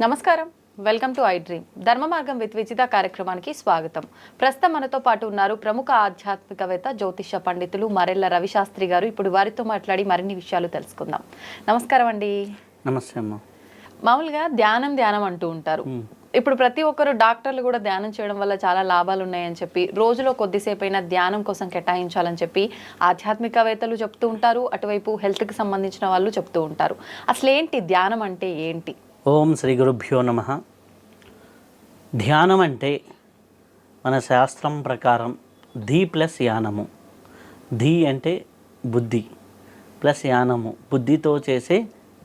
నమస్కారం, welcome to I dream. ధర్మ మార్గం విత్ విజిత కార్యక్రమానికి స్వాగతం. ప్రస్తుతం మనతో పాటు ఉన్నారు ప్రముఖ ఆధ్యాత్మికవేత్త, జ్యోతిష పండితులు మరెల్ల రవిశాస్త్రి గారు. ఇప్పుడు వారితో మాట్లాడి మరిన్ని విషయాలు తెలుసుకుందాం. నమస్కారం అండి. నమస్తే అమ్మ. మామూలుగా ధ్యానం అంటూ ఉంటారు. ఇప్పుడు ప్రతి ఒక్కరు డాక్టర్లు కూడా ధ్యానం చేయడం వల్ల చాలా లాభాలు ఉన్నాయని చెప్పి, రోజులో కొద్దిసేపు అయినా ధ్యానం కోసం కేటాయించాలని చెప్పి ఆధ్యాత్మికవేత్తలు చెప్తూ ఉంటారు. అటువైపు హెల్త్కి సంబంధించిన వాళ్ళు చెప్తూ ఉంటారు. అసలు ఏంటి ధ్యానం అంటే ఏంటి? ఓం శ్రీ గురుభ్యో నమః. ధ్యానం అంటే మన శాస్త్రం ప్రకారం ధీ ప్లస్ యానము. ధీ అంటే బుద్ధి ప్లస్ యానము, బుద్ధితో చేసే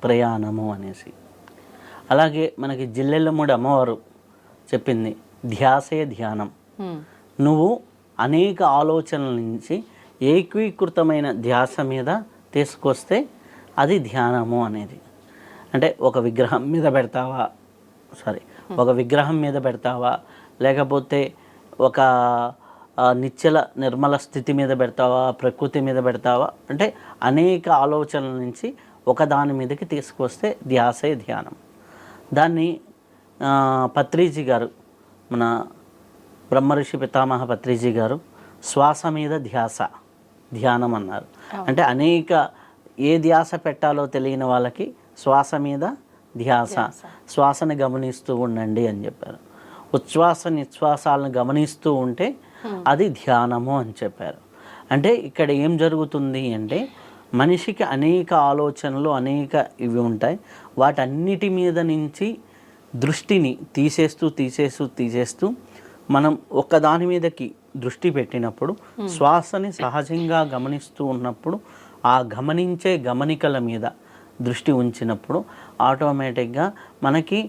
ప్రయాణము అనేసి. అలాగే మనకి జిల్లెళ్ళముడి అమ్మవారు చెప్పింది ధ్యాసే ధ్యానం. నువ్వు అనేక ఆలోచనల నుంచి ఏకీకృతమైన ధ్యాస మీద తీసుకొస్తే అది ధ్యానము అనేది. అంటే ఒక విగ్రహం మీద పెడతావా, లేకపోతే ఒక నిశ్చల నిర్మల స్థితి మీద పెడతావా, ప్రకృతి మీద పెడతావా, అంటే అనేక ఆలోచనల నుంచి ఒకదాని మీదకి తీసుకొస్తే ధ్యాసే ధ్యానం. దాన్ని పత్రిజీ గారు, మన బ్రహ్మర్షి పితామహ పత్రిజీ గారు శ్వాస మీద ధ్యానం అన్నారు. అంటే అనేక ఏ ధ్యాస పెట్టాలో తెలియని వాళ్ళకి శ్వాస మీద ధ్యాస, శ్వాసను గమనిస్తూ ఉండండి అని చెప్పారు. ఉచ్ఛ్వాస నిశ్వాసాలను గమనిస్తూ ఉంటే అది ధ్యానము అని చెప్పారు. అంటే ఇక్కడ ఏం జరుగుతుంది అంటే మనిషికి అనేక ఆలోచనలు, అనేక ఇవి ఉంటాయి. వాటన్నిటి మీద నుంచి దృష్టిని తీసేస్తూ మనం ఒక్కదాని మీదకి దృష్టి పెట్టినప్పుడు, శ్వాసని సహజంగా గమనిస్తూ ఉన్నప్పుడు, ఆ గమనించే గమనికల మీద దృష్టి ఉంచినప్పుడు ఆటోమేటిక్గా మనకి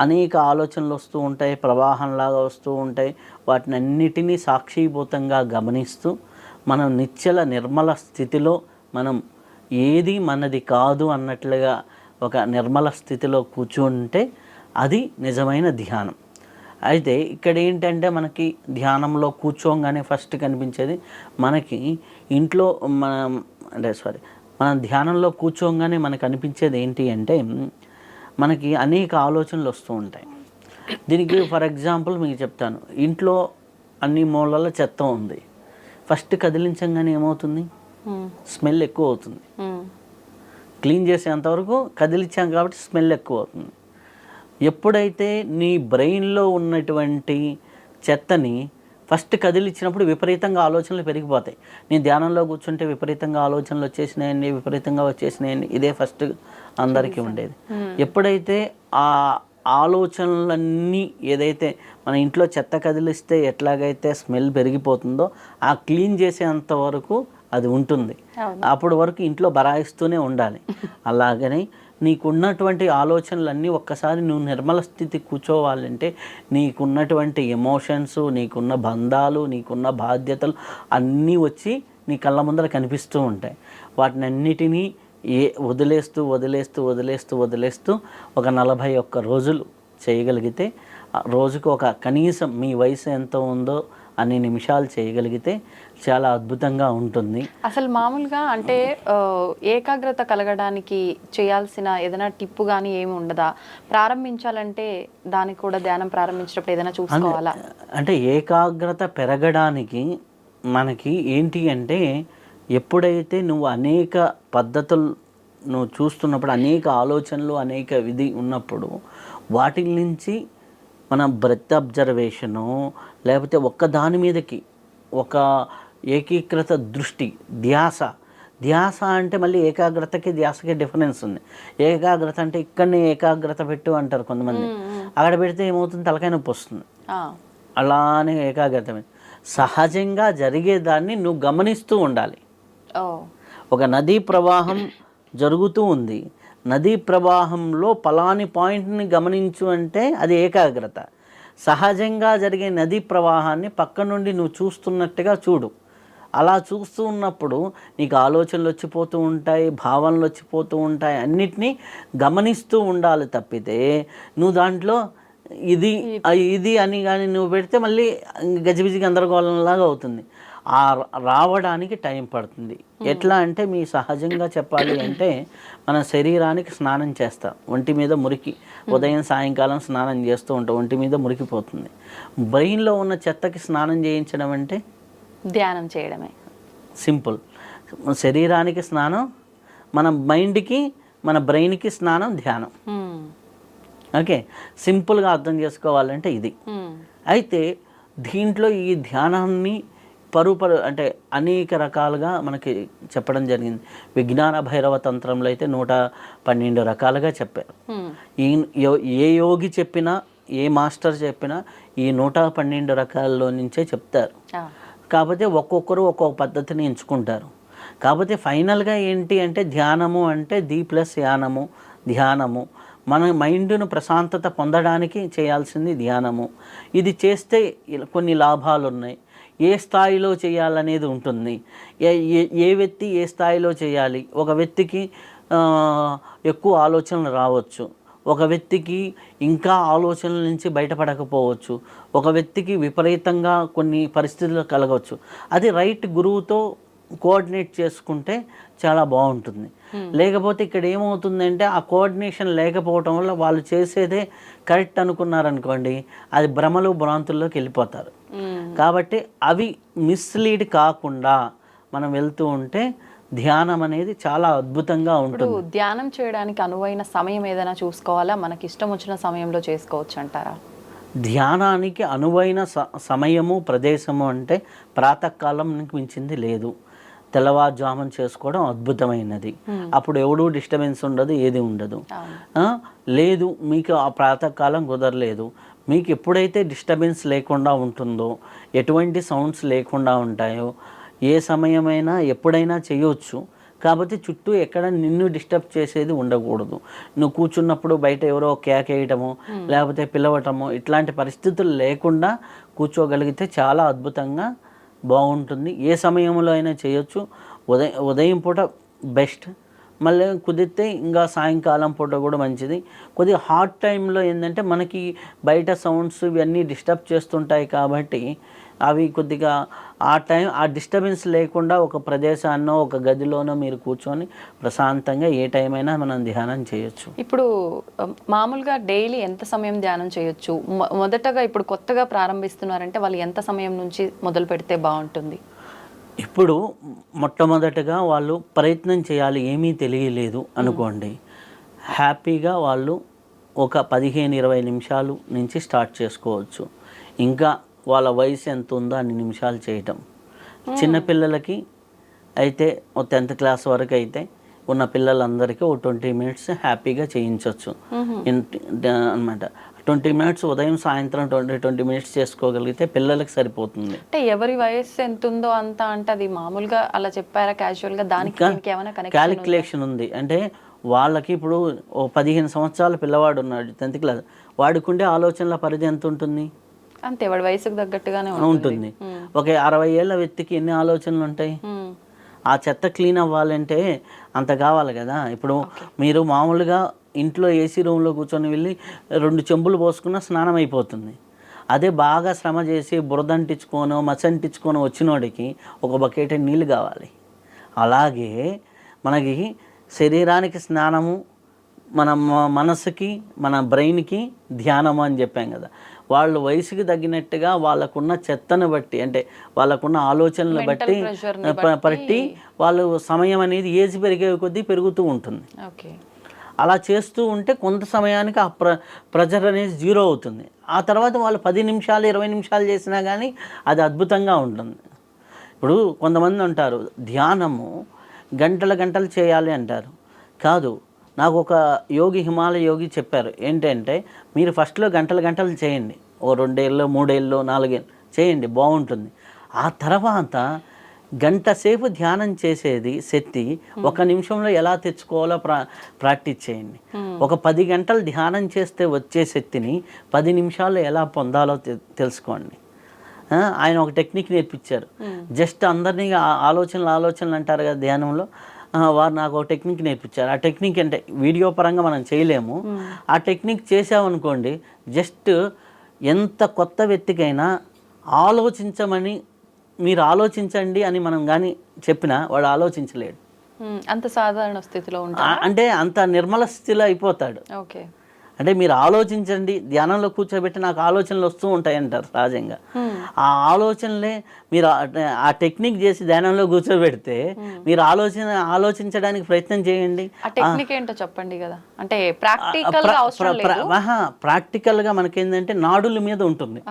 అనేక ఆలోచనలు వస్తూ ఉంటాయి, ప్రవాహంలాగా వస్తూ ఉంటాయి. వాటిని అన్నిటినీ సాక్షిభూతంగా గమనిస్తూ మనం నిశ్చల నిర్మల స్థితిలో, మనం ఏది మనది కాదు అన్నట్లుగా ఒక నిర్మల స్థితిలో కూర్చుంటే అది నిజమైన ధ్యానం. అయితే ఇక్కడ ఏంటంటే మనకి ధ్యానంలో కూర్చోగానే ఫస్ట్ కనిపించేది మనకి ఇంట్లో మనం ధ్యానంలో కూర్చోగానే మనకు అనిపించేది ఏంటి అంటే మనకి అనేక ఆలోచనలు వస్తూ ఉంటాయి. దీనికి ఫర్ ఎగ్జాంపుల్ మీకు చెప్తాను. ఇంట్లో అన్ని మూలల చెత్త ఉంది. ఫస్ట్ కదిలించగానే ఏమవుతుంది? స్మెల్ ఎక్కువ అవుతుంది. క్లీన్ చేసేంతవరకు కదిలించాం కాబట్టి స్మెల్ ఎక్కువ అవుతుంది. ఎప్పుడైతే నీ బ్రెయిన్లో ఉన్నటువంటి చెత్తని ఫస్ట్ కదిలిచ్చినప్పుడు విపరీతంగా ఆలోచనలు పెరిగిపోతాయి. నేను ధ్యానంలో కూర్చుంటే విపరీతంగా ఆలోచనలు వచ్చేసినాయండి. ఇదే ఫస్ట్ అందరికీ ఉండేది. ఎప్పుడైతే ఆ ఆలోచనలన్నీ, ఏదైతే మన ఇంట్లో చెత్త కదిలిస్తే ఎట్లాగైతే స్మెల్ పెరిగిపోతుందో, ఆ క్లీన్ చేసేంత వరకు అది ఉంటుంది. అప్పటి వరకు ఇంట్లో బరాయిస్తూనే ఉండాలి. అలాగని నీకున్నటువంటి ఆలోచనలన్నీ ఒక్కసారి నువ్వు నిర్మల స్థితి కూర్చోవాలంటే నీకున్నటువంటి ఎమోషన్స్, నీకున్న బంధాలు, నీకున్న బాధ్యతలు అన్నీ వచ్చి నీ కళ్ళ ముందర కనిపిస్తూ ఉంటాయి. వాటిని అన్నిటినీ వదిలేస్తూ ఒక 41 రోజులు చేయగలిగితే, రోజుకు ఒక కనీసం మీ వయసు ఎంత ఉందో అన్ని నిమిషాలు చేయగలిగితే చాలా అద్భుతంగా ఉంటుంది. అసలు మామూలుగా అంటే ఏకాగ్రత కలగడానికి చేయాల్సిన ఏదైనా టిప్పు కానీ ఏమి ఉండదా? ప్రారంభించాలంటే దానికి కూడా ధ్యానం ప్రారంభించినప్పుడు ఏదైనా చూసుకోవాలా? అంటే ఏకాగ్రత పెరగడానికి మనకి ఏంటి అంటే, ఎప్పుడైతే నువ్వు అనేక పద్ధతులు నువ్వు చూస్తున్నప్పుడు, అనేక ఆలోచనలు, అనేక విధి ఉన్నప్పుడు, వాటి నుంచి మన బ్రెత్ అబ్జర్వేషను, లేకపోతే ఒక్క దాని మీదకి ఒక ఏకీకృత దృష్టి, ధ్యాస అంటే మళ్ళీ ఏకాగ్రతకి ధ్యాసకి డిఫరెన్స్ ఉంది. ఏకాగ్రత అంటే ఇక్కడనే ఏకాగ్రత పెట్టు అంటారు కొంతమంది. అక్కడ పెడితే ఏమవుతుంది? తలకాయ నొప్పి వస్తుంది. అలానే ఏకాగ్రత సహజంగా జరిగేదాన్ని నువ్వు గమనిస్తూ ఉండాలి. ఒక నదీ ప్రవాహం జరుగుతూ ఉంది, నదీ ప్రవాహంలో పలాని పాయింట్ని గమనించు అంటే అది ఏకాగ్రత. సహజంగా జరిగే నదీ ప్రవాహాన్ని పక్క నుండి నువ్వు చూస్తున్నట్టుగా చూడు. అలా చూస్తూ ఉన్నప్పుడు నీకు ఆలోచనలు వచ్చిపోతూ ఉంటాయి, భావనలు వచ్చిపోతూ ఉంటాయి. అన్నిటినీ గమనిస్తూ ఉండాలి తప్పితే నువ్వు దాంట్లో ఇది అని కానీ నువ్వు పెడితే మళ్ళీ గజిబిజి గందరగోళంలాగా అవుతుంది. రావడానికి టైం పడుతుంది. ఎట్లా అంటే మీ సహజంగా చెప్పాలి అంటే మన శరీరానికి స్నానం చేస్తాం, ఒంటి మీద మురికి ఉదయం సాయంకాలం స్నానం చేస్తూ ఉంటాం, ఒంటి మీద మురికిపోతుంది. బ్రెయిన్లో ఉన్న చెత్తకి స్నానం చేయించడం అంటే ధ్యానం చేయడమే. సింపుల్. శరీరానికి స్నానం, మన మైండ్కి మన బ్రెయిన్కి స్నానం ధ్యానం. ఓకే, సింపుల్గా అర్థం చేసుకోవాలంటే ఇది. అయితే దీంట్లో ఈ ధ్యానాన్ని అంటే అనేక రకాలుగా మనకి చెప్పడం జరిగింది. విజ్ఞాన భైరవ తంత్రంలో అయితే 112 రకాలుగా చెప్పారు. ఏ యోగి చెప్పినా ఏ మాస్టర్ చెప్పినా ఈ 112 రకాల్లో నుంచే చెప్తారు. కాకపోతే ఒక్కొక్కరు ఒక్కొక్క పద్ధతిని ఎంచుకుంటారు. కాకపోతే ఫైనల్గా ఏంటి అంటే ధ్యానము అంటే +యానము ధ్యానము. మన మైండ్ను ప్రశాంతత పొందడానికి చేయాల్సింది ధ్యానము. ఇది చేస్తే కొన్ని లాభాలు ఉన్నాయి. ఏ స్థాయిలో చేయాలనేది ఉంటుంది. ఏ వ్యక్తి ఏ స్థాయిలో చేయాలి. ఒక వ్యక్తికి ఎక్కువ ఆలోచనలు రావచ్చు, ఒక వ్యక్తికి ఇంకా ఆలోచనల నుంచి బయటపడకపోవచ్చు, ఒక వ్యక్తికి విపరీతంగా కొన్ని పరిస్థితులు కలగవచ్చు. అది రైట్ గురువుతో కోఆర్డినేట్ చేసుకుంటే చాలా బాగుంటుంది. లేకపోతే ఇక్కడ ఏమవుతుందంటే ఆ కోఆర్డినేషన్ లేకపోవటం వల్ల వాళ్ళు చేసేదే కరెక్ట్ అనుకున్నారనుకోండి, అది భ్రమలు భ్రాంతుల్లోకి వెళ్ళిపోతారు. కాబట్టి అవి మిస్లీడ్ కాకుండా మనం వెళ్తూ ఉంటే ధ్యానం అనేది చాలా అద్భుతంగా ఉంటుంది. ధ్యానం చేయడానికి అనువైన సమయం ఏదైనా చూసుకోవాలా, మనకి ఇష్టం వచ్చిన సమయంలో చేసుకోవచ్చు అంటారా? ధ్యానానికి అనువైన సమయము ప్రదేశము అంటే ప్రాతకాలంకి మించింది లేదు. తెల్లవారుజామున చేసుకోవడం అద్భుతమైనది. అప్పుడు ఎవడూ డిస్టర్బెన్స్ ఉండదు, ఏది ఉండదు. లేదు మీకు ఆ ప్రాతకాలం కుదరలేదు, మీకు ఎప్పుడైతే డిస్టర్బెన్స్ లేకుండా ఉంటుందో, ఎటువంటి సౌండ్స్ లేకుండా ఉంటాయో, ఏ సమయమైనా ఎప్పుడైనా చేయొచ్చు. కాబట్టి చుట్టూ ఎక్కడ నిన్ను డిస్టర్బ్ చేసేది ఉండకూడదు. నువ్వు కూర్చున్నప్పుడు బయట ఎవరో కేకేయటము లేకపోతే పిలవటము ఇట్లాంటి పరిస్థితులు లేకుండా కూర్చోగలిగితే చాలా అద్భుతంగా బాగుంటుంది. ఏ సమయంలో అయినా చేయొచ్చు. ఉదయం పూట బెస్ట్, మళ్ళీ కుదిరితే ఇంకా సాయంకాలం పూట కూడా మంచిది. కొద్దిగా హాట్ టైంలో ఏంటంటే మనకి బయట సౌండ్స్ ఇవన్నీ డిస్టర్బ్ చేస్తుంటాయి. కాబట్టి అవి కొద్దిగా ఆ డిస్టర్బెన్స్ లేకుండా ఒక ప్రదేశాన్నో ఒక గదిలోనో మీరు కూర్చొని ప్రశాంతంగా ఏ టైం అయినా మనం ధ్యానం చేయొచ్చు. ఇప్పుడు మామూలుగా డైలీ ఎంత సమయం ధ్యానం చేయొచ్చు? మొదటగా ఇప్పుడు కొత్తగా ప్రారంభిస్తున్నారంటే వాళ్ళు ఎంత సమయం నుంచి మొదలు పెడితే బాగుంటుంది? ఇప్పుడు మొట్టమొదటగా వాళ్ళు ప్రయత్నం చేయాలి. ఏమీ తెలియలేదు అనుకోండి, హ్యాపీగా వాళ్ళు ఒక 15-20 నిమిషాలు నుంచి స్టార్ట్ చేసుకోవచ్చు. ఇంకా వాళ్ళ వయసు ఎంత ఉందో అన్ని నిమిషాలు చేయటం. చిన్నపిల్లలకి అయితే 10th క్లాస్ వరకు అయితే ఉన్న పిల్లలందరికీ ఒక 20 మినిట్స్ హ్యాపీగా చేయించవచ్చు అన్నమాట. 20 మినిట్స్ ఉదయం సాయంత్రం 20 మినిట్స్ చేసుకోగలిగితే పిల్లలకి సరిపోతుంది. అంటే ఎవరి వయసు ఎంత ఉందో అంత అంటే అది మామూలుగా అలా చెప్పారా క్యాజువల్గా? దానికి ఏమైనా క్యాలిక్యులేషన్ ఉంది. అంటే వాళ్ళకి ఇప్పుడు 15 సంవత్సరాల పిల్లవాడు ఉన్నాడు 10th క్లాస్, వాడుకుండే ఆలోచనల పరిధి ఎంత ఉంటుంది? అంతే, వాడి వయసుకు తగ్గట్టుగానే ఉంటుంది. ఒక 60 ఏళ్ళ వ్యక్తికి ఎన్ని ఆలోచనలు ఉంటాయి? ఆ చెత్త క్లీన్ అవ్వాలంటే అంత కావాలి కదా. ఇప్పుడు మీరు మామూలుగా ఇంట్లో ఏసీ రూమ్లో కూర్చొని వెళ్ళి 2 చెంబులు పోసుకున్న స్నానం అయిపోతుంది. అదే బాగా శ్రమ చేసి బురద అంటించుకోనో మచ్చ అంటించుకొని వచ్చినోడికి ఒక బకెట్ నీళ్ళు కావాలి. అలాగే మనకి శరీరానికి స్నానము, మన మనసుకి మన బ్రెయిన్కి ధ్యానము అని చెప్పాం కదా. వాళ్ళు వయసుకి తగ్గినట్టుగా వాళ్ళకున్న చెత్తను బట్టి, అంటే వాళ్ళకున్న ఆలోచనలు బట్టి వాళ్ళు సమయం అనేది ఏజ్ పెరిగే కొద్దీ పెరుగుతూ ఉంటుంది. అలా చేస్తూ ఉంటే కొంత సమయానికి ఆ ప్రెజర్ అనేది 0 అవుతుంది. ఆ తర్వాత వాళ్ళు 10 నిమిషాలు 20 నిమిషాలు చేసినా కానీ అది అద్భుతంగా ఉంటుంది. ఇప్పుడు కొంతమంది అంటారు ధ్యానము గంటలు చేయాలి అంటారు. కాదు, నాకు ఒక యోగి, హిమాలయ యోగి చెప్పారు ఏంటంటే, మీరు ఫస్ట్లో గంటలు చేయండి, ఓ 2 ఏళ్ళు 3 ఏళ్ళు 4 ఏళ్ళు చేయండి, బాగుంటుంది. ఆ తర్వాత గంట సేపు ధ్యానం చేసేది శక్తి 1 నిమిషంలో ఎలా తెచ్చుకోవాలో ప్రాక్టీస్ చేయండి. ఒక 10 గంటలు ధ్యానం చేస్తే వచ్చే శక్తిని 10 నిమిషాల్లో ఎలా పొందాలో తెలుసుకోండి. ఆయన ఒక టెక్నిక్ నేర్పించారు. జస్ట్ అందరినీ ఆలోచనలు అంటారు కదా ధ్యానంలో, వారు నాకు ఒక టెక్నిక్ నేర్పించారు. ఆ టెక్నిక్ అంటే వీడియో పరంగా మనం చేయలేము. ఆ టెక్నిక్ చేసామనుకోండి, జస్ట్ ఎంత కొత్త వ్యక్తికైనా ఆలోచించమని మీరు ఆలోచించండి అని మనం కానీ చెప్పినా వాడు ఆలోచించలేడు. అంత సాధారణ స్థితిలో ఉంటారు. అంటే అంత నిర్మల స్థితిలో అయిపోతాడు. ఓకే. అంటే మీరు ఆలోచించండి, ధ్యానంలో కూర్చోబెట్టి నాకు ఆలోచనలు వస్తూ ఉంటాయి అంటారు సహజంగా. ఆ ఆలోచనలే మీరు ఆ టెక్నిక్ చేసి ధ్యానంలో కూర్చోబెడితే మీరు ఆలోచించడానికి ప్రయత్నం చేయండి. ఆ టెక్నిక్ ఏంటో చెప్పండి కదా, అంటే ప్రాక్టికల్ గా అవసరం లేదు. ప్రాక్టికల్గా మనకేంటంటే నాడుల మీద ఉంటుంది.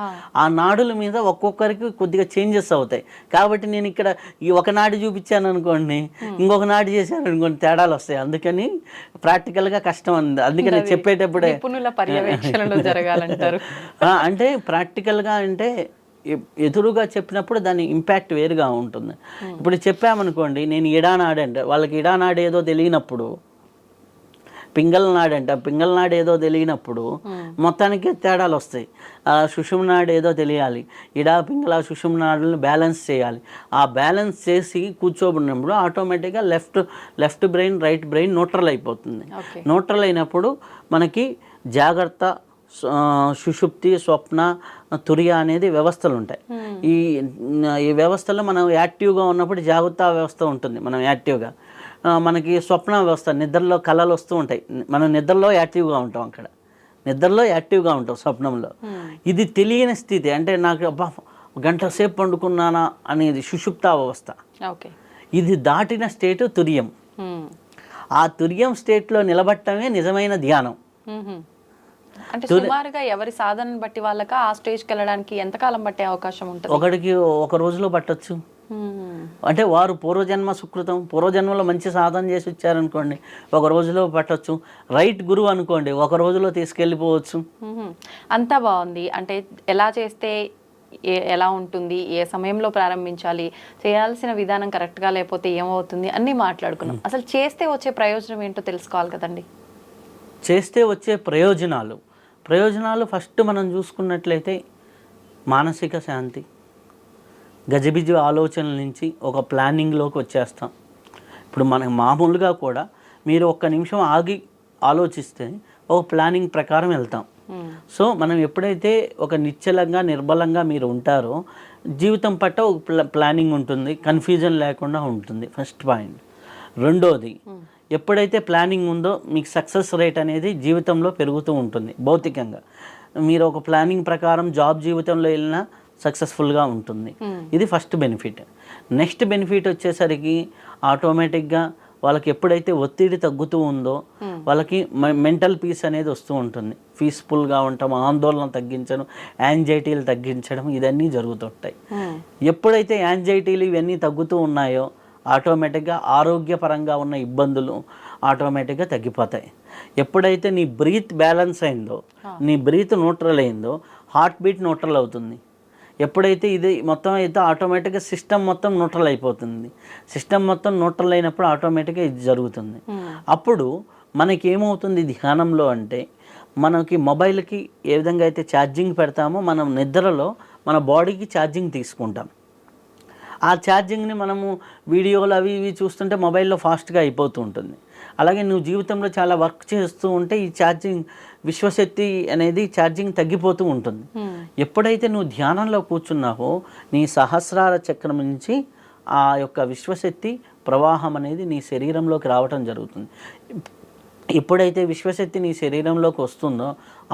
ఆ నాడుల మీద ఒక్కొక్కరికి కొద్దిగా చేంజెస్ అవుతాయి. కాబట్టి నేను ఇక్కడ ఈ ఒక నాడు చూపించాను అనుకోండి, ఇంకొక నాడు చేశాను అనుకోండి, తేడాలు వస్తాయి. అందుకని ప్రాక్టికల్గా కష్టం ఉంది. అందుకని చెప్పేటప్పుడే నిపుణుల పర్యవేక్షణలో జరగాలంటారు. అంటే ప్రాక్టికల్గా అంటే ఎదురుగా చెప్పినప్పుడు దాని ఇంపాక్ట్ వేరుగా ఉంటుంది. ఇప్పుడు చెప్పామనుకోండి, నేను ఇడానాడు అంటే వాళ్ళకి ఇడానాడు ఏదో తెలియనప్పుడు, పింగళనాడు అంటే పింగళనాడు ఏదో తెలియనప్పుడు మొత్తానికి తేడాలు వస్తాయి. సుషుమ్నాడు ఏదో తెలియాలి, ఇడా పింగళ సుషుమ్నాడులను బ్యాలెన్స్ చేయాలి. ఆ బ్యాలెన్స్ చేసి కూర్చోబడినప్పుడు ఆటోమేటిక్గా left brain right brain neutral అయిపోతుంది. న్యూట్రల్ అయినప్పుడు మనకి జాగ్రత్త, సుషుప్తి, స్వప్న, తురియ అనేది వ్యవస్థలు ఉంటాయి. ఈ వ్యవస్థలో మనం యాక్టివ్గా ఉన్నప్పుడు జాగ్రత్త వ్యవస్థ ఉంటుంది, మనం యాక్టివ్గా. మనకి స్వప్న వ్యవస్థ, నిద్రలో కళలు వస్తూ ఉంటాయి, మనం నిద్రలో యాక్టివ్గా ఉంటాం. అక్కడ నిద్రలో యాక్టివ్గా ఉంటాం, స్వప్నంలో. ఇది తెలియని స్థితి, అంటే నాకు అబ్బా గంట సేపు పండుకున్నానా అనేది సుషుప్త వ్యవస్థ. ఇది దాటిన స్టేటు తురియం. ఆ తురియం స్టేట్లో నిలబట్టమే నిజమైన ధ్యానం. అంటే సుమారుగా ఎవరి సాధనను బట్టి వాళ్ళకి ఆ స్టేజ్కి వెళ్ళడానికి ఎంతకాలం పట్టే అవకాశం ఉంటుంది? ఒకడికి ఒక రోజులో పట్టొచ్చు. అంటే వారు పూర్వజన్మ సుకృతం, పూర్వజన్మలో మంచి సాధన చేసి వచ్చారనుకోండి, ఒక రోజులో పట్టొచ్చు. రైట్ గురువు అనుకోండి, ఒక రోజులో తీసుకెళ్ళిపోవచ్చు. అంతా బాగుంది. అంటే ఎలా చేస్తే ఎలా ఉంటుంది, ఏ సమయంలో ప్రారంభించాలి, చేయాల్సిన విధానం కరెక్ట్గా లేకపోతే ఏమవుతుంది అన్నీ మాట్లాడుకున్నాం. అసలు చేస్తే వచ్చే ప్రయోజనం ఏంటో తెలుసుకోవాలి కదండి. చేస్తే వచ్చే ప్రయోజనాలు ఫస్ట్ మనం చూసుకున్నట్లయితే మానసిక శాంతి, గజిబిజి ఆలోచనల నుంచి ఒక ప్లానింగ్లోకి వచ్చేస్తాం. ఇప్పుడు మనకు మామూలుగా కూడా మీరు ఒక్క నిమిషం ఆగి ఆలోచిస్తే ఒక ప్లానింగ్ ప్రకారం వెళ్తాం. సో మనం ఎప్పుడైతే ఒక నిశ్చలంగా నిర్బలంగా మీరు ఉంటారో జీవితం పట్ల ఒక ప్లానింగ్ ఉంటుంది, కన్ఫ్యూజన్ లేకుండా ఉంటుంది. First point. రెండోది, ఎప్పుడైతే ప్లానింగ్ ఉందో మీకు సక్సెస్ రేట్ అనేది జీవితంలో పెరుగుతూ ఉంటుంది. భౌతికంగా మీరు ఒక ప్లానింగ్ ప్రకారం జాబ్ జీవితంలో వెళ్ళినా సక్సెస్ఫుల్గా ఉంటుంది. ఇది ఫస్ట్ బెనిఫిట్. నెక్స్ట్ బెనిఫిట్ వచ్చేసరికి ఆటోమేటిక్గా వాళ్ళకి ఎప్పుడైతే ఒత్తిడి తగ్గుతూ ఉందో వాళ్ళకి మెంటల్ పీస్ అనేది వస్తూ ఉంటుంది. పీస్ఫుల్గా ఉండటం, ఆందోళన తగ్గించడం, యాంగ్జైటీలు తగ్గించడం, ఇవన్నీ జరుగుతుంటాయి. ఎప్పుడైతే యాంగ్జైటీలు ఇవన్నీ తగ్గుతూ ఉన్నాయో ఆటోమేటిక్గా ఆరోగ్యపరంగా ఉన్న ఇబ్బందులు ఆటోమేటిక్గా తగ్గిపోతాయి. ఎప్పుడైతే నీ బ్రీత్ బ్యాలెన్స్ అయిందో, నీ బ్రీత్ న్యూట్రల్ అయిందో, హార్ట్ బీట్ న్యూట్రల్ అవుతుంది. ఎప్పుడైతే ఇది మొత్తం అయితే ఆటోమేటిక్గా సిస్టమ్ మొత్తం న్యూట్రల్ అయిపోతుంది. సిస్టమ్ మొత్తం న్యూట్రల్ అయినప్పుడు ఆటోమేటిక్గా ఇది జరుగుతుంది. అప్పుడు మనకి ఏమవుతుంది ధ్యానంలో అంటే, మనకి మొబైల్కి ఏ విధంగా అయితే ఛార్జింగ్ పెడతామో మనం నిద్రలో మన బాడీకి ఛార్జింగ్ తీసుకుంటాం. ఆ ఛార్జింగ్ని మనము వీడియోలు అవి ఇవి చూస్తుంటే మొబైల్లో ఫాస్ట్గా అయిపోతూ ఉంటుంది. అలాగే నువ్వు జీవితంలో చాలా వర్క్ చేస్తూ ఉంటే ఈ ఛార్జింగ్ విశ్వశక్తి అనేది ఛార్జింగ్ తగ్గిపోతూ ఉంటుంది. ఎప్పుడైతే నువ్వు ధ్యానంలో కూర్చున్నావో నీ సహస్రార చక్రం నుంచి ఆ యొక్క విశ్వశక్తి ప్రవాహం అనేది నీ శరీరంలోకి రావటం జరుగుతుంది. ఎప్పుడైతే విశ్వశక్తి నీ శరీరంలోకి వస్తుందో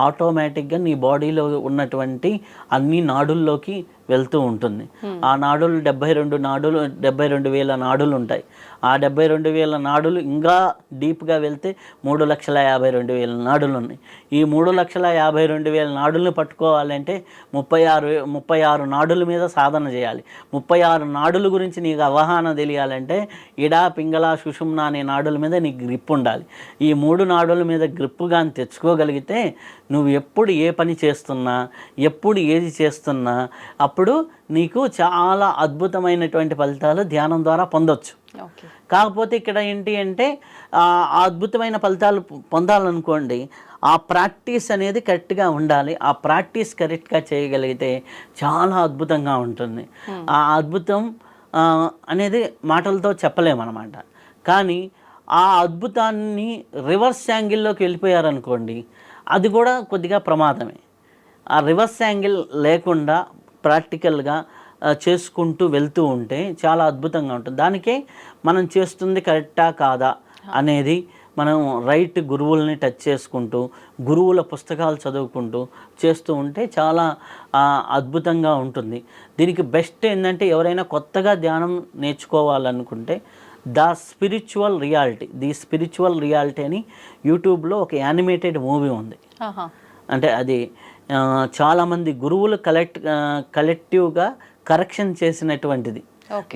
ఆటోమేటిక్గా నీ బాడీలో ఉన్నటువంటి అన్ని నాడుల్లోకి వెళ్తూ ఉంటుంది. ఆ నాడులు 72,000 నాడులు ఉంటాయి. ఆ 72,000 నాడులు ఇంకా డీప్గా వెళ్తే 3,52,000 నాడులు ఉన్నాయి. ఈ 3,52,000 నాడుల్ని పట్టుకోవాలంటే 36 నాడుల మీద సాధన చేయాలి. 36 నాడుల గురించి నీకు అవగాహన తెలియాలంటే ఇడా, పింగళ, సుషుమ్న అనే నాడుల మీద నీకు గ్రిప్ ఉండాలి. ఈ 3 నాడుల మీద గ్రిప్ కానీ తెచ్చుకోగలిగితే నువ్వు ఎప్పుడు ఏ పని చేస్తున్నా, ఎప్పుడు ఏది చేస్తున్నా అప్పుడు నీకు చాలా అద్భుతమైనటువంటి ఫలితాలు ధ్యానం ద్వారా పొందొచ్చు. కాకపోతే ఇక్కడ ఏంటి అంటే ఆ అద్భుతమైన ఫలితాలు పొందాలనుకోండి, ఆ ప్రాక్టీస్ అనేది కరెక్ట్గా ఉండాలి. ఆ ప్రాక్టీస్ కరెక్ట్గా చేయగలిగితే చాలా అద్భుతంగా ఉంటుంది. ఆ అద్భుతం అనేది మాటలతో చెప్పలేమన్నమాట. కానీ ఆ అద్భుతాన్ని రివర్స్ యాంగిల్లోకి వెళ్ళిపోయారనుకోండి, అది కూడా కొద్దిగా ప్రమాదమే. ఆ రివర్స్ యాంగిల్ లేకుండా ప్రాక్టికల్గా చేసుకుంటూ వెళ్తూ ఉంటే చాలా అద్భుతంగా ఉంటుంది. దానికే మనం చేస్తుంది కరెక్టా కాదా అనేది మనం రైట్ గురువుల్ని టచ్ చేసుకుంటూ గురువుల పుస్తకాలు చదువుకుంటూ చేస్తూ ఉంటే చాలా అద్భుతంగా ఉంటుంది. దీనికి బెస్ట్ ఏంటంటే ఎవరైనా కొత్తగా ధ్యానం నేర్చుకోవాలనుకుంటే ది స్పిరిచువల్ రియాలిటీ అని యూట్యూబ్లో ఒక యానిమేటెడ్ మూవీ ఉంది. అంటే అది చాలామంది గురువులు కలెక్టివ్గా కరెక్షన్ చేసినటువంటిది.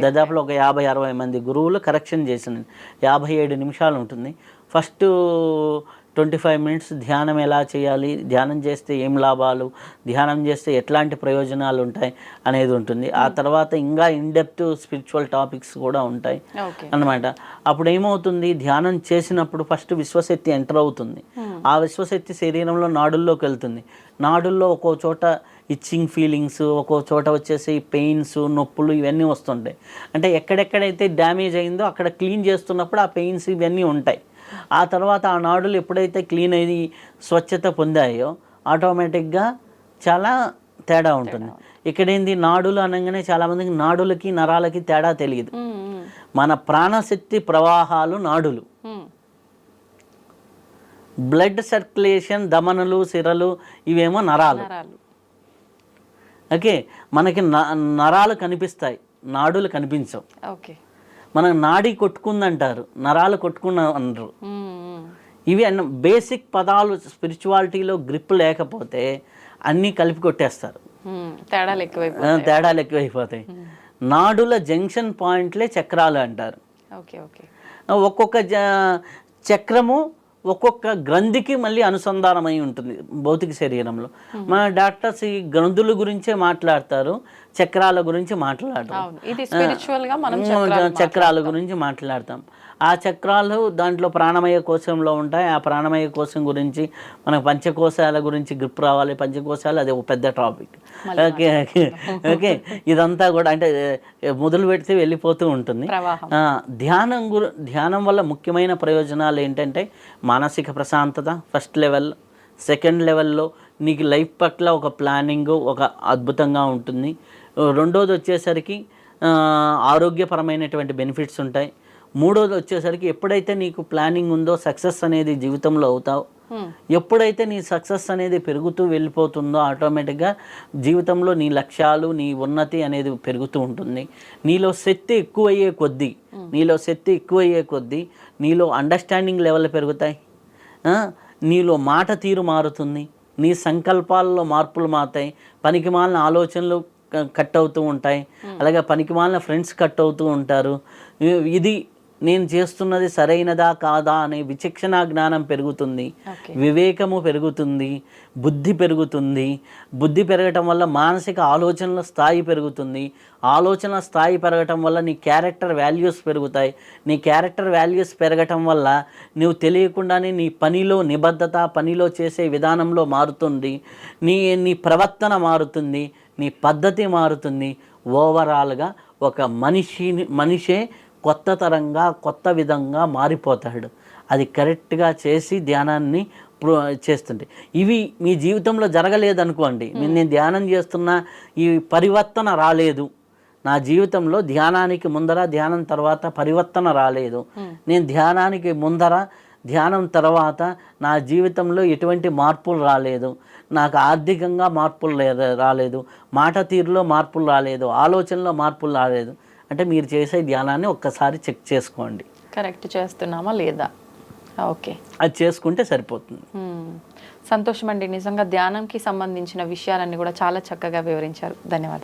దాదాపులో ఒక 50-60 మంది గురువులు కరెక్షన్ చేసినది. 57 నిమిషాలు ఉంటుంది. ఫస్ట్ 25 మినిట్స్ ధ్యానం ఎలా చేయాలి, ధ్యానం చేస్తే ఏం లాభాలు, ధ్యానం చేస్తే ఎట్లాంటి ప్రయోజనాలు ఉంటాయి అనేది ఉంటుంది. ఆ తర్వాత ఇంకా ఇన్డెప్త్ స్పిరిచువల్ టాపిక్స్ కూడా ఉంటాయి అన్నమాట. అప్పుడు ఏమవుతుంది, ధ్యానం చేసినప్పుడు ఫస్ట్ విశ్వశక్తి ఎంటర్ అవుతుంది. ఆ విశ్వశక్తి శరీరంలో నాడుల్లోకి వెళ్తుంది. నాడుల్లో ఒక్కో చోట ఇచ్చింగ్ ఫీలింగ్స్, ఒక్కో చోట వచ్చేసి పెయిన్స్, నొప్పులు ఇవన్నీ వస్తుంటాయి. అంటే ఎక్కడెక్కడైతే డ్యామేజ్ అయిందో అక్కడ క్లీన్ చేస్తున్నప్పుడు ఆ పెయిన్స్ ఇవన్నీ ఉంటాయి. ఆ తర్వాత ఆ నాడులు ఎప్పుడైతే క్లీన్ అయ్యి స్వచ్ఛత పొందాయో ఆటోమేటిక్గా చాలా తేడా ఉంటుంది. ఇక్కడేంది, నాడులు అనగానే చాలామందికి నాడులకి నరాలకి తేడా తెలియదు. మన ప్రాణశక్తి ప్రవాహాలు నాడులు, బ్లడ్ సర్క్యులేషన్ దమనలు సిరలు ఇవేమో నరాలు. ఓకే, మనకి నరాలు కనిపిస్తాయి, నాడులు కనిపించవు. మనం నాడి కొట్టుకుందంటారు, నరాలు కొట్టుకున్న అనరు. ఇవి బేసిక్ పదాలు స్పిరిచువాలిటీలో గ్రిప్ లేకపోతే అన్నీ కలిపి కొట్టేస్తారు, తేడాలు ఎక్కువైపోతాయి. నాడుల జంక్షన్ పాయింట్లే చక్రాలు అంటారు. ఒక్కొక్క చక్రము ఒక్కొక్క గ్రంథికి మళ్ళీ అనుసంధానమై ఉంటుంది భౌతిక శరీరంలో. మన డాక్టర్స్ ఈ గ్రంథుల గురించే మాట్లాడతారు, చక్రాల గురించి మాట్లాడతారు. చక్రాల గురించి మాట్లాడతాం. ఆ చక్రాలు దాంట్లో ప్రాణమయ కోశంలో ఉంటాయి. ఆ ప్రాణమయ కోశం గురించి మనకు పంచకోశాల గురించి గ్రిప్ రావాలి. పంచకోశాలు అది ఒక పెద్ద టాపిక్. ఓకే ఓకే ఇదంతా కూడా అంటే మొదలు పెడితే వెళ్ళిపోతూ ఉంటుంది. ధ్యానం వల్ల ముఖ్యమైన ప్రయోజనాలు ఏంటంటే మానసిక ప్రశాంతత ఫస్ట్ లెవెల్. సెకండ్ లెవెల్లో నీకు లైఫ్ పట్ల ఒక ప్లానింగ్ ఒక అద్భుతంగా ఉంటుంది. రెండోది వచ్చేసరికి ఆరోగ్యపరమైనటువంటి బెనిఫిట్స్ ఉంటాయి. మూడోది వచ్చేసరికి ఎప్పుడైతే నీకు ప్లానింగ్ ఉందో సక్సెస్ అనేది జీవితంలో అవుతావు. ఎప్పుడైతే నీ సక్సెస్ అనేది పెరుగుతూ వెళ్ళిపోతుందో ఆటోమేటిక్గా జీవితంలో నీ లక్ష్యాలు నీ ఉన్నతి అనేది పెరుగుతూ ఉంటుంది. నీలో శక్తి ఎక్కువయ్యే కొద్దీ నీలో అండర్స్టాండింగ్ లెవెల్ పెరుగుతాయి. నీలో మాట తీరు మారుతుంది. నీ సంకల్పాల్లో మార్పులు మారుతాయి. పనికిమాలిన ఆలోచనలు కట్ అవుతూ ఉంటాయి. అలాగే పనికిమాలిన ఫ్రెండ్స్ కట్ అవుతూ ఉంటారు. ఇది నేను చేస్తున్నది సరైనదా కాదా అనే విచక్షణ జ్ఞానం పెరుగుతుంది, వివేకము పెరుగుతుంది, బుద్ధి పెరుగుతుంది. బుద్ధి పెరగటం వల్ల మానసిక ఆలోచనల స్థాయి పెరుగుతుంది. ఆలోచన స్థాయి పెరగటం వల్ల నీ క్యారెక్టర్ వాల్యూస్ పెరుగుతాయి. నీ క్యారెక్టర్ వాల్యూస్ పెరగటం వల్ల నువ్వు తెలియకుండానే నీ పనిలో నిబద్ధత, పనిలో చేసే విధానంలో మారుతుంది. ప్రవర్తన మారుతుంది, నీ పద్ధతి మారుతుంది. ఓవరాల్గా ఒక మనిషే కొత్త తరంగా కొత్త విధంగా మారిపోతాడు. అది కరెక్ట్గా చేసి ధ్యానాన్ని చేస్తుంటే ఇవి మీ జీవితంలో జరగలేదనుకోండి, నేను ధ్యానం చేస్తున్నా ఈ పరివర్తన రాలేదు నా జీవితంలో, ధ్యానానికి ముందర ధ్యానం తర్వాత పరివర్తన రాలేదు, నేను ధ్యానానికి ముందర ధ్యానం తర్వాత నా జీవితంలో ఎటువంటి మార్పులు రాలేదు, నాకు ఆర్థికంగా మార్పులు రాలేదు, మాట తీరులో మార్పులు రాలేదు, ఆలోచనలో మార్పులు రాలేదు అంటే మీరు చేసే ధ్యానాన్ని ఒక్కసారి చెక్ చేసుకోండి, కరెక్ట్ చేస్తున్నామా లేదా. ఓకే, అది చేసుకుంటే సరిపోతుంది. సంతోషం అండి. నిజంగా ధ్యానంకి సంబంధించిన విషయాలన్నీ కూడా చాలా చక్కగా వివరించారు. ధన్యవాదాలు.